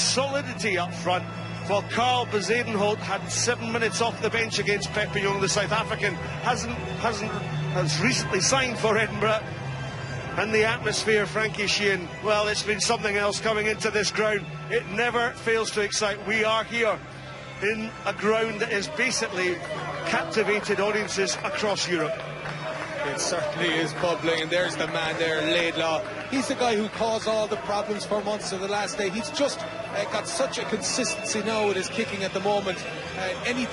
Solidity up front. While Carl Bezuidenhout had 7 minutes off the bench against Pepillon, the South African has recently signed for Edinburgh. And the atmosphere, Frankie Sheehan, well, it's been something else coming into this ground. It never fails to excite. We are here in a ground that has basically captivated audiences across Europe. It certainly is bubbling, and there's the man there, Laidlaw. He's the guy who caused all the problems for Munster the last day. He's just got such a consistency now with his kicking at the moment. Any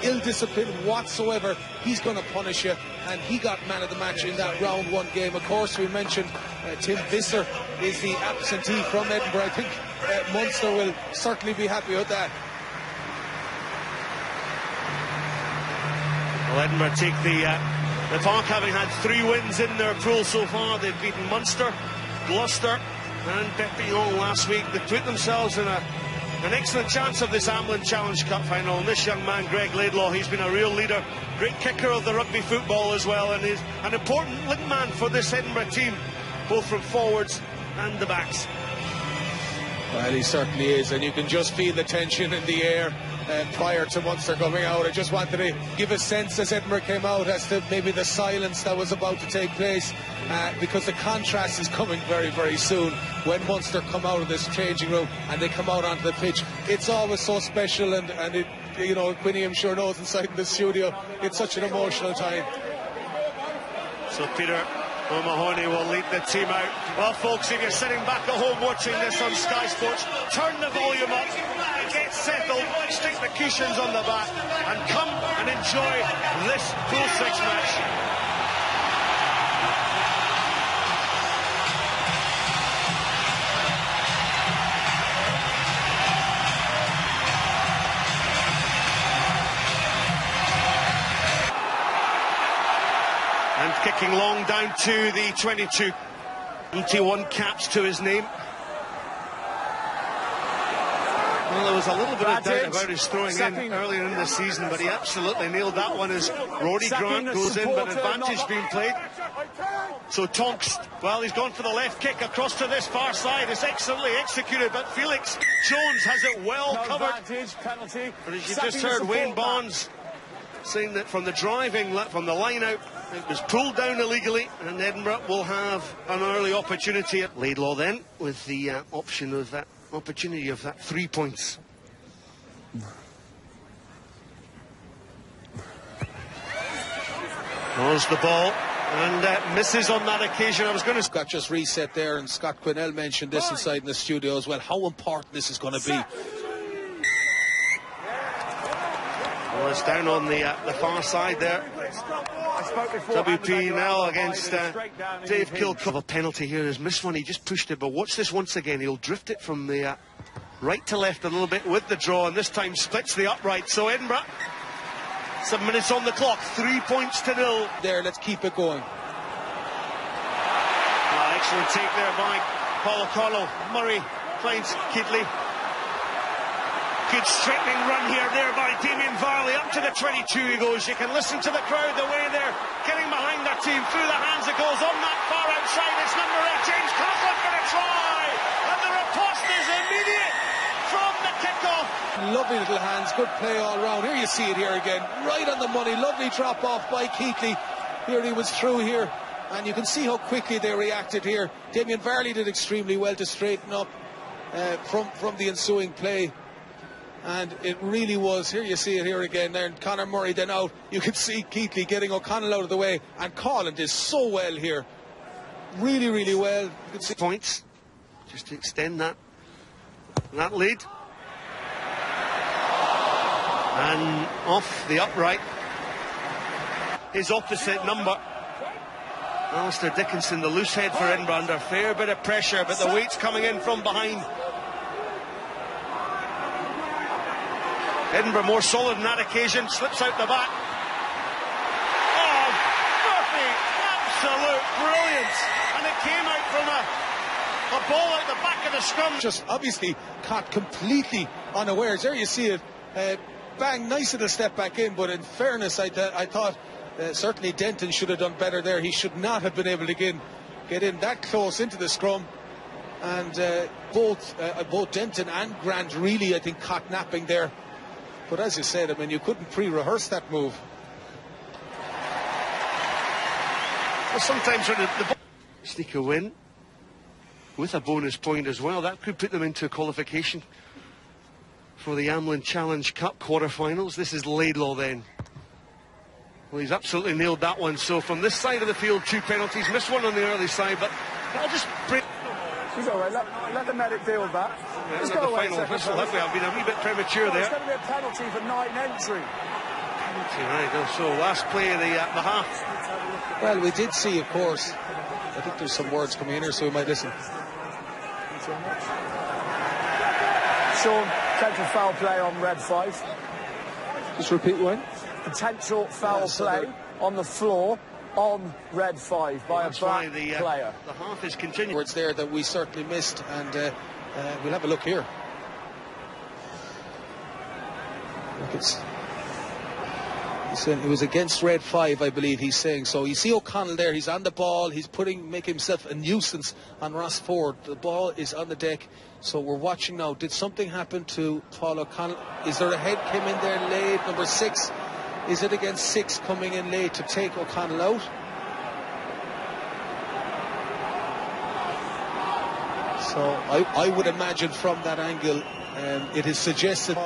ill-discipline whatsoever, he's going to punish you. And he got man of the match in that round one game. Of course, we mentioned Tim Visser is the absentee from Edinburgh. I think Munster will certainly be happy with that. Well, Edinburgh take the talk, having had 3 wins in their pool so far. They've beaten Munster, Gloucester and Pepillon last week. They put themselves in an excellent chance of this Amlin Challenge Cup final. And this young man, Greg Laidlaw, he's been a real leader, great kicker of the rugby football as well, and is an important link man for this Edinburgh team, both from forwards and the backs. Well, he certainly is, and you can just feel the tension in the air prior to Munster coming out. I just wanted to give a sense as Edinburgh came out as to maybe the silence that was about to take place, because the contrast is coming very, very soon when Munster come out of this changing room and they come out onto the pitch. It's always so special, and it, you know, Quinny, I'm sure, knows inside the studio, it's such an emotional time. So Peter O'Mahony will lead the team out. Well, folks, if you're sitting back at home watching this on Sky Sports, turn the volume up, get settled, stick the cushions on the back, and come and enjoy this Pool 6 match. And kicking long down to the 22. 21 caps to his name. Well, there was a little bit of doubt about his throwing in earlier in the season, but he absolutely nailed that one as Roddy Grant goes in, but advantage being played. So Tonks, well, he's gone for the left kick across to this far side. It's excellently executed, but Felix Jones has it well covered. But as you just heard, Wayne Barnes saying that from the line out, it was pulled down illegally, and Edinburgh will have an early opportunity. Laidlaw then with the option of that opportunity of that 3 points. Throws the ball and misses on that occasion. I was going to... Scott just reset there, and Scott Quinnell mentioned this inside in the studio as well, how important this is going to be. Well, it's down on the far side there. WP now against Dave Kilcock. A penalty here. He's missed one. He just pushed it, but watch this once again. He'll drift it from the right to left a little bit with the draw, and this time splits the upright. So Edinburgh, 7 minutes on the clock, 3 points to 0. There, let's keep it going. Excellent take there by Paul O'Connell. Murray finds Keatley. Good straightening run here there by Damien Varley. Up to the 22 he goes. You can listen to the crowd the way they're getting behind their team. Through the hands it goes on that far outside. It's number 8, James Coughlin for a try. And the riposte is immediate from the kickoff. Lovely little hands, good play all round. Here you see it here again. Right on the money. Lovely drop off by Keatley. Here he was through here. And you can see how quickly they reacted here. Damien Varley did extremely well to straighten up from the ensuing play. And it really was, here you see it here again there, and Conor Murray then out. You can see Keatley getting O'Connell out of the way, and Colin did so well here, really, really well. You can see points just to extend that lead. And off the upright, his opposite number, Alistair Dickinson, the loose head for Edinburgh, under a fair bit of pressure, but the weight's coming in from behind. Edinburgh more solid on that occasion, slips out the back. Oh, Murphy, absolute brilliance. And it came out from a ball out the back of the scrum. Just obviously caught completely unawares. There you see it. Bang, nice little step back in, but in fairness, I thought certainly Denton should have done better there. He should not have been able to get in that close into the scrum. and both Denton and Grant really, I think, caught napping there. But as you said, I mean, you couldn't pre-rehearse that move. Well, sometimes when the sneak a win with a bonus point as well, that could put them into qualification for the Amlin Challenge Cup quarter-finals. This is Laidlaw then. Well, he's absolutely nailed that one. So from this side of the field, 2 penalties. Missed one on the early side, but I'll just break. He's all right. Let the medic deal with that. Yeah, the final whistle, have we? I've been a wee bit premature there. It's going to be a penalty for night entry. Penalty, right. So last play of the half. Well, we did see, of course. I think there's some words coming in here, so we might listen. Sean, potential foul play on red 5. Just repeat one. Potential foul play on the floor on red 5 by a black player. The half is continuing. Words there that we certainly missed, and we'll have a look here. Look, he's saying it was against red 5, I believe he's saying. So you see O'Connell there, he's on the ball, he's making himself a nuisance on Ross Ford. The ball is on the deck, so we're watching now. Did something happen to Paul O'Connell? Is there a head came in there late, number 6? Is it against 6 coming in late to take O'Connell out? So I would imagine from that angle, it is suggested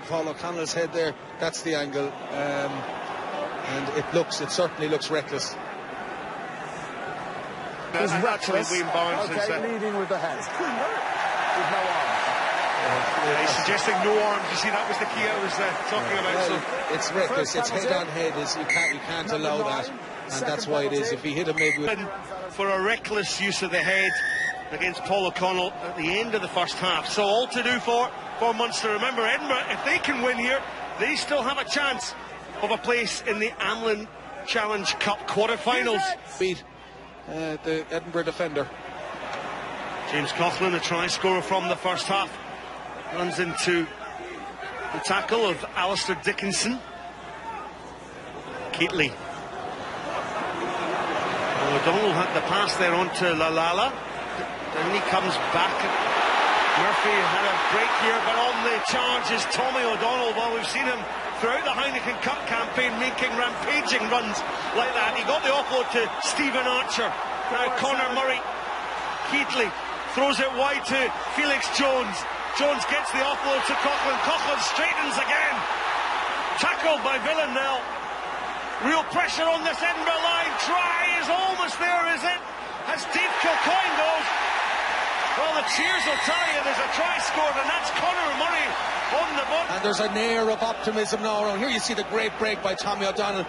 Paul O'Connell's head there. That's the angle, and it certainly looks reckless. It's reckless. Okay, leading with the head, with no arms. He's suggesting no arms. You see, that was the key I was talking about. Well, so it's reckless. It's head on head. You can't allow that, and that's why it is. If he hit him, maybe for a reckless use of the head against Paul O'Connell at the end of the first half. So all to do for Munster. Remember, Edinburgh, if they can win here, they still have a chance of a place in the Amlin Challenge Cup quarter-finals. Beat the Edinburgh defender. James Coughlin, a try scorer from the first half, runs into the tackle of Alistair Dickinson. Keatley. O'Donnell had the pass there onto Lalala. Then he comes back. Murphy had a break here, but on the charge is Tommy O'Donnell. Well, we've seen him throughout the Heineken Cup campaign making rampaging runs like that. He got the offload to Stephen Archer. Now Conor Murray. Keatley throws it wide to Felix Jones. Jones gets the offload to Coughlin. Coughlin straightens again. Tackled by Villanelle. Real pressure on this Edinburgh line. Try is almost there, is it? As Dave Kilcoyne goes. Well, the cheers will tell you there's a try scored, and that's Conor Murray on the ball. And there's an air of optimism now around here. You see the great break by Tommy O'Donnell.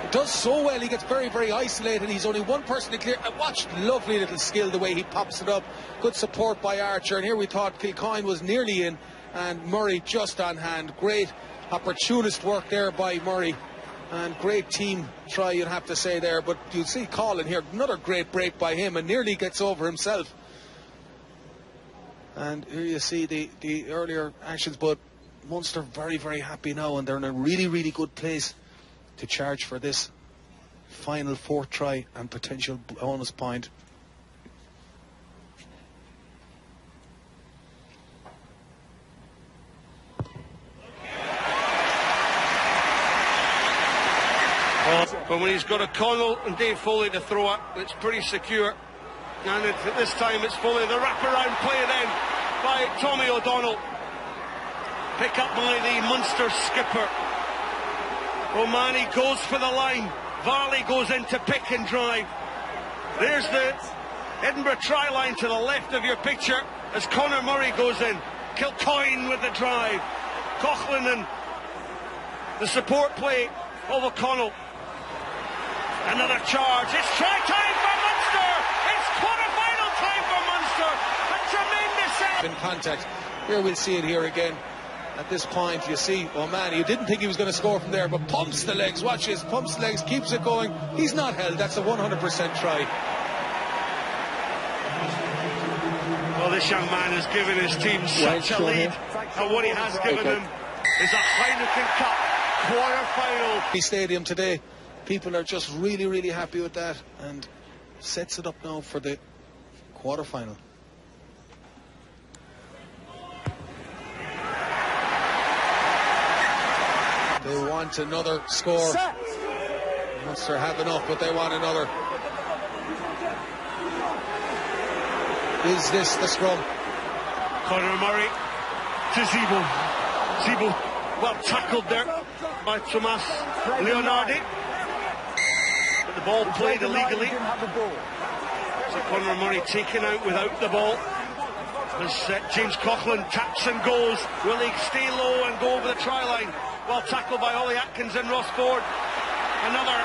It does so well. He gets very, very isolated. He's only one person to clear. Watch, lovely little skill the way he pops it up. Good support by Archer. And here we thought Kilcoyne was nearly in, and Murray just on hand. Great opportunist work there by Murray. And great team try, you'd have to say there. But you see Colin here, another great break by him, and nearly gets over himself. And here you see the earlier actions, but Munster very, very happy now, and they're in a really, really good place to charge for this final 4th try and potential bonus point. But when he's got O'Connell and Dave Foley to throw it, it's pretty secure. And at this time it's Foley. The wraparound play then by Tommy O'Donnell. Pick up by the Munster skipper. Romani goes for the line. Varley goes in to pick and drive. There's the Edinburgh try line to the left of your picture as Conor Murray goes in. Kilcoyne with the drive. Coughlin and the support play of O'Connell. Another charge. It's try time for Munster. It's quarter-final time for Munster. A tremendous set. In contact. Here we'll see it here again. At this point, you see, oh man, you didn't think he was going to score from there, but pumps the legs. Watch this, pumps the legs, keeps it going. He's not held. That's a 100% try. Well, this young man has given his team such a lead, and what he has given them is a Heineken Cup quarter-final. Stadium today. People are just really, really happy with that, and sets it up now for the quarter-final. want another score. Munster have enough, but they want another. Is this the scrum? Conor Murray to Zebo. Zebo, well tackled there by Tomas Leonardi. But the ball played illegally. So Conor Murray taken out without the ball. As James Coughlan taps and goes. Will he stay low and go over the try line? Well tackled by Ollie Atkins and Ross Ford. Another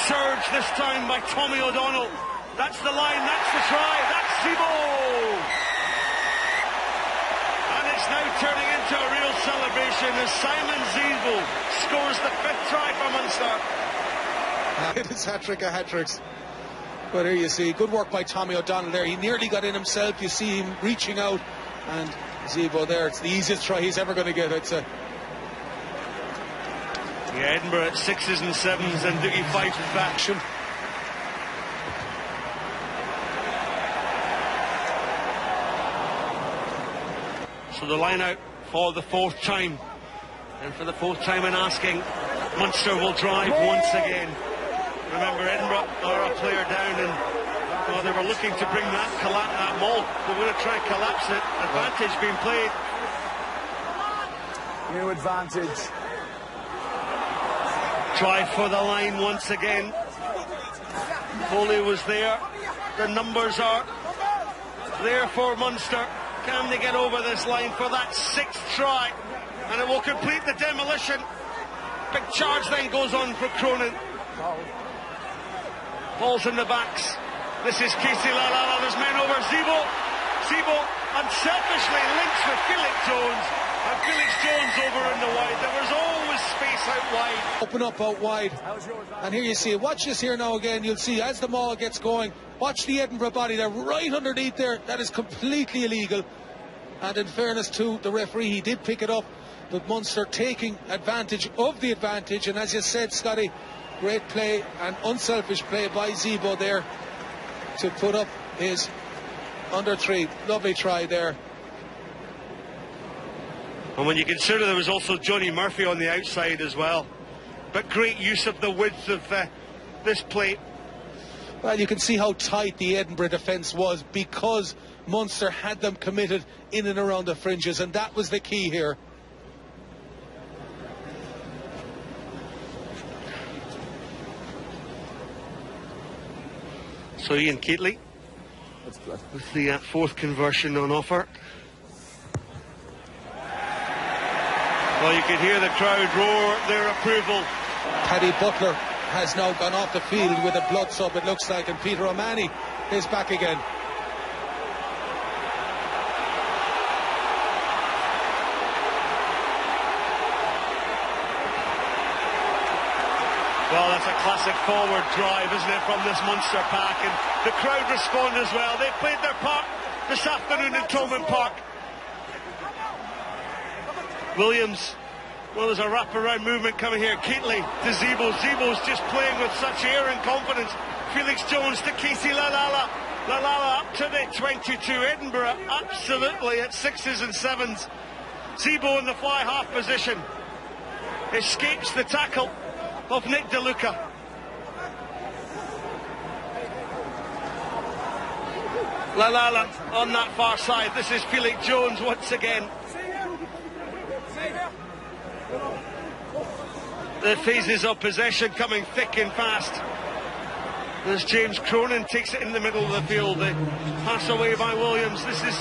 surge this time by Tommy O'Donnell. That's the line, that's the try, that's Zebo! And it's now turning into a real celebration as Simon Zebo scores the 5th try for Munster. It is hat-trick of hat-tricks. But here you see, good work by Tommy O'Donnell there. He nearly got in himself. You see him reaching out. And Zebo there, it's the easiest try he's ever going to get, I'd say. Yeah, Edinburgh at 6s and 7s and Dougie Fife is back. So the line out for the 4th time. And for the 4th time in asking, Munster will drive once again. Remember, Edinburgh are a player down and they were looking to bring that maul. They're going to try and collapse it. Advantage being played. New advantage. Try for the line once again. Foley was there. The numbers are there for Munster. Can they get over this line for that 6th try? And it will complete the demolition. Big charge then goes on for Cronin. Ball's in the backs. This is Casey Lalala. There's men over. Zebo unselfishly links with Felix Jones. And Felix Jones over in the wide. There was always space out wide. Open up out wide. And here you see it. Watch this here now again. You'll see as the maul gets going. Watch the Edinburgh body. They're right underneath there. That is completely illegal. And in fairness to the referee, he did pick it up. But Munster taking advantage of the advantage. And as you said, Scotty, great play and unselfish play by Zebo there to put up his under 3. Lovely try there. And when you consider there was also Johnny Murphy on the outside as well. But great use of the width of this play. Well, you can see how tight the Edinburgh defence was because Munster had them committed in and around the fringes, and that was the key here. So Ian Keatley with the 4th conversion on offer. Well, you could hear the crowd roar their approval. Paddy Butler has now gone off the field with a blood sub, it looks like, and Peter O'Mahony is back again. Well, that's a classic forward drive, isn't it, from this Munster pack, and the crowd respond as well. They played their part this afternoon in Tolman Park. Williams, well, there's a wrap-around movement coming here. Keatley to Zebo. Zebo's just playing with such air and confidence. Felix Jones to Casey Lalala. Lalala up to the 22. Edinburgh absolutely at 6s and 7s. Zebo in the fly half position. Escapes the tackle of Nick DeLuca. Lalala on that far side. This is Felix Jones once again. The phases of possession coming thick and fast. As James Cronin takes it in the middle of the field. The pass away by Williams. This is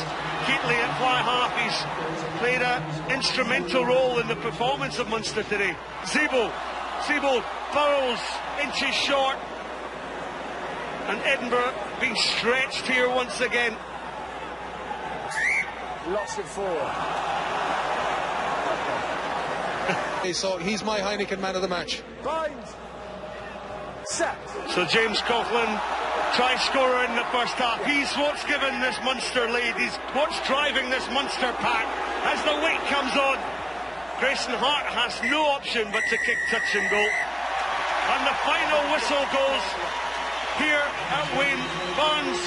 Keatley at fly half. He's played an instrumental role in the performance of Munster today. Zebo burrows inches short. And Edinburgh being stretched here once again. Lots it forward. So he's my Heineken man of the match. Bind. Set. So James Coughlan, try scorer in the first half. He's what's given this Munster lead. He's what's driving this Munster pack as the weight comes on. Grayson Hart has no option but to kick, touch and go. And the final whistle goes here at Wayne. Barnes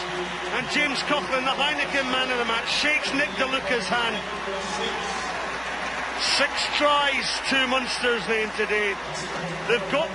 and James Coughlan, the Heineken man of the match, shakes Nick DeLuca's hand. 6 tries to Munster's name today. They've got the